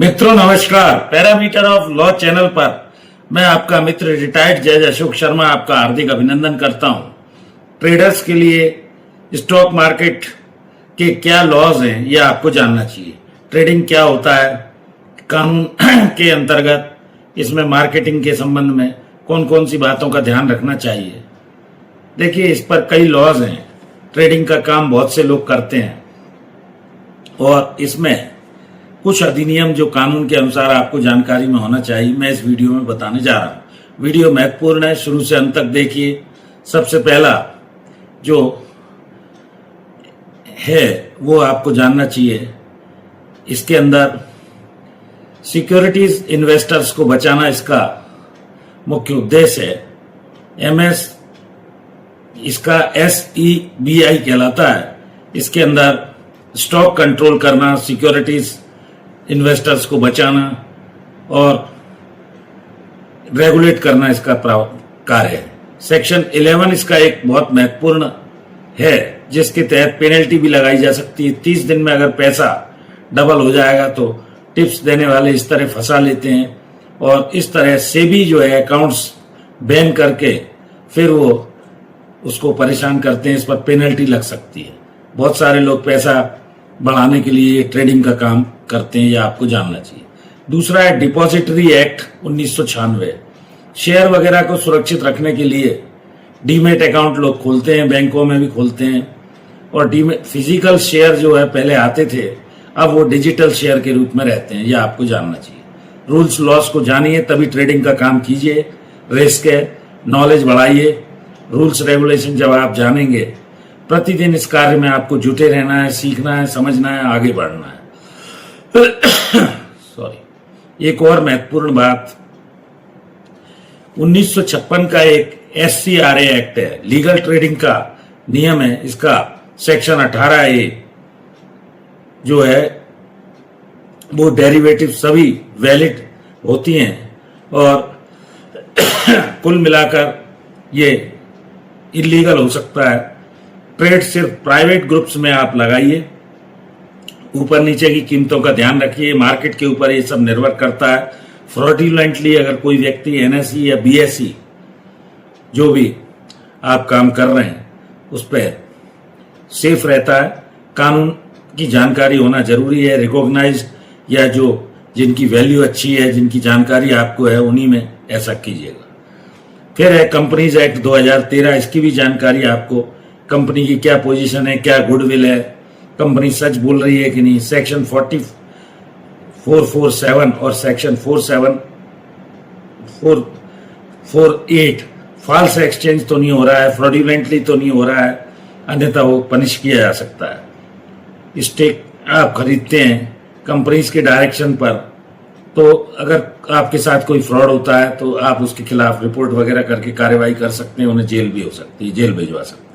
मित्रों नमस्कार। Parameter of law channel पर मैं आपका मित्र रिटायर्ड जज अशोक शर्मा आपका हार्दिक अभिनंदन करता हूं। ट्रेडर्स के लिए स्टॉक मार्केट के क्या लॉज हैं यह आपको जानना चाहिए। ट्रेडिंग क्या होता है, कानून के अंतर्गत इसमें मार्केटिंग के संबंध में कौन कौन सी बातों का ध्यान रखना चाहिए। देखिए, इस पर कई लॉज हैं। ट्रेडिंग का काम बहुत से लोग करते हैं और इसमें कुछ अधिनियम जो कानून के अनुसार आपको जानकारी में होना चाहिए, मैं इस वीडियो में बताने जा रहा हूं। वीडियो महत्वपूर्ण है, शुरू से अंत तक देखिए। सबसे पहला जो है वो आपको जानना चाहिए, इसके अंदर सिक्योरिटीज इन्वेस्टर्स को बचाना इसका मुख्य उद्देश्य है। एमएस इसका SEBI कहलाता है। इसके अंदर स्टॉक कंट्रोल करना, सिक्योरिटीज इन्वेस्टर्स को बचाना और रेगुलेट करना इसका कार्य है। सेक्शन 11 इसका एक बहुत महत्वपूर्ण है, जिसके तहत पेनल्टी भी लगाई जा सकती है। 30 दिन में अगर पैसा डबल हो जाएगा तो टिप्स देने वाले इस तरह फंसा लेते हैं और इस तरह से भी जो है अकाउंट्स बैन करके फिर वो उसको परेशान करते हैं। इस पर पेनल्टी लग सकती है। बहुत सारे लोग पैसा बढ़ाने के लिए ट्रेडिंग का काम करते हैं, यह आपको जानना चाहिए। दूसरा है डिपॉजिटरी एक्ट 1996। शेयर वगैरह को सुरक्षित रखने के लिए डीमेट अकाउंट लोग खोलते हैं, बैंकों में भी खोलते हैं। और डीमेट फिजिकल शेयर जो है पहले आते थे, अब वो डिजिटल शेयर के रूप में रहते हैं, यह आपको जानना चाहिए। रूल्स लॉस को जानिए तभी ट्रेडिंग का काम कीजिए। रिस्क है, नॉलेज बढ़ाइए। रूल्स रेगुलेशन जब आप जानेंगे, प्रतिदिन इस कार्य में आपको जुटे रहना है, सीखना है, समझना है, आगे बढ़ना है। सॉरी, एक और महत्वपूर्ण बात, 1956 का एक SCRA एक्ट है, लीगल ट्रेडिंग का नियम है। इसका सेक्शन 18A जो है वो डेरिवेटिव सभी वैलिड होती हैं और कुल मिलाकर ये इलीगल हो सकता है। ट्रेड सिर्फ प्राइवेट ग्रुप्स में आप लगाइए। ऊपर नीचे की कीमतों का ध्यान रखिए, मार्केट के ऊपर ये सब निर्भर करता है। फ्रॉडुलेंटली अगर कोई व्यक्ति NSE या BSE जो भी आप काम कर रहे हैं उस पर सेफ रहता है। कानून की जानकारी होना जरूरी है। रिकॉग्नाइज्ड या जो जिनकी वैल्यू अच्छी है, जिनकी जानकारी आपको है, उन्हीं में ऐसा कीजिएगा। फिर है कंपनीज एक्ट 2013। इसकी भी जानकारी आपको, कंपनी की क्या पोजीशन है, क्या गुडविल है, कंपनी सच बोल रही है कि नहीं। सेक्शन 447 और सेक्शन 448 फॉल्स एक्सचेंज तो नहीं हो रहा है, फ्रॉडुलेंटली तो नहीं हो रहा है, अन्यथा वो पनिश किया जा सकता है। स्टेक आप खरीदते हैं कंपनीज के डायरेक्शन पर, तो अगर आपके साथ कोई फ्रॉड होता है तो आप उसके खिलाफ रिपोर्ट वगैरह करके कार्रवाई कर सकते हैं, उन्हें जेल भी हो सकती है, जेल भिजवा सकते हैं।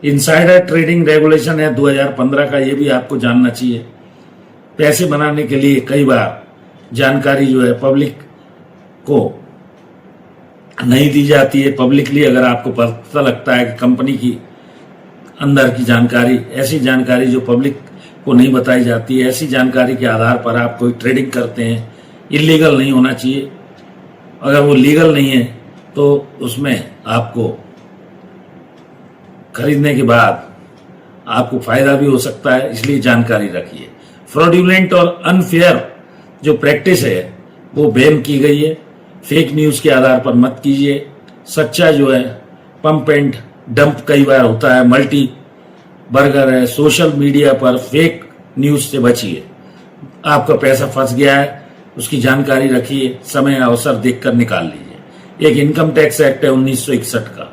इनसाइडर ट्रेडिंग रेगुलेशन है 2015 का, ये भी आपको जानना चाहिए। पैसे बनाने के लिए कई बार जानकारी जो है पब्लिक को नहीं दी जाती है। पब्लिकली अगर आपको पता लगता है कि कंपनी की अंदर की जानकारी, ऐसी जानकारी जो पब्लिक को नहीं बताई जाती है, ऐसी जानकारी के आधार पर आप कोई ट्रेडिंग करते हैं, इलीगल नहीं होना चाहिए। अगर वो लीगल नहीं है तो उसमें आपको खरीदने के बाद आपको फायदा भी हो सकता है, इसलिए जानकारी रखिए। फ्रॉडुलेंट और अनफेयर जो प्रैक्टिस है वो बैन की गई है। फेक न्यूज के आधार पर मत कीजिए। सच्चा जो है पंप एंड डंप कई बार होता है, मल्टी बर्गर है। सोशल मीडिया पर फेक न्यूज से बचिए। आपका पैसा फंस गया है, उसकी जानकारी रखिए, समय अवसर देखकर निकाल लीजिए। एक इनकम टैक्स एक्ट है 1961 का,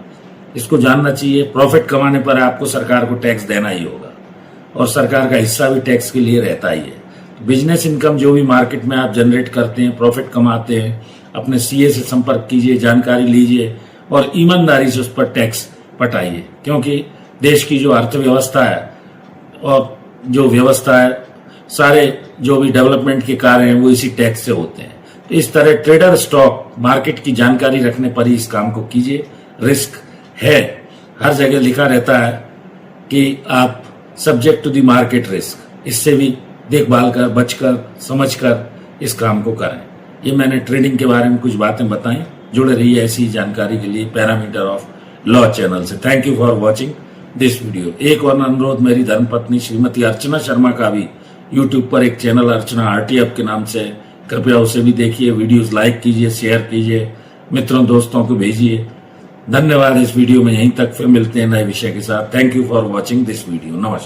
इसको जानना चाहिए। प्रॉफिट कमाने पर आपको सरकार को टैक्स देना ही होगा और सरकार का हिस्सा भी टैक्स के लिए रहता ही है। बिजनेस इनकम जो भी मार्केट में आप जनरेट करते हैं, प्रॉफिट कमाते हैं, अपने CA से संपर्क कीजिए, जानकारी लीजिए और ईमानदारी से उस पर टैक्स पटाइए, क्योंकि देश की जो अर्थव्यवस्था है और जो व्यवस्था है, सारे जो भी डेवलपमेंट के कार्य हैं वो इसी टैक्स से होते हैं। तो इस तरह ट्रेडर स्टॉक मार्केट की जानकारी रखने पर ही इस काम को कीजिए। रिस्क है, हर जगह लिखा रहता है कि आप subject to the market risk, इससे भी देखभाल कर, बचकर, समझकर इस काम को करें। ये मैंने ट्रेडिंग के बारे में कुछ बातें बताई। जुड़े रहिए ऐसी जानकारी के लिए पैरामीटर ऑफ लॉ चैनल से। Thank you for watching this video. एक और अनुरोध, मेरी धर्मपत्नी श्रीमती अर्चना शर्मा का भी यूट्यूब पर एक चैनल अर्चना आरटीएफ के नाम से, कृपया उसे भी देखिए। वीडियोस लाइक कीजिए, शेयर कीजिए, मित्रों दोस्तों को भेजिए। धन्यवाद। इस वीडियो में यहीं तक, फिर मिलते हैं नए विषय के साथ। Thank you for watching this video. नमस्कार।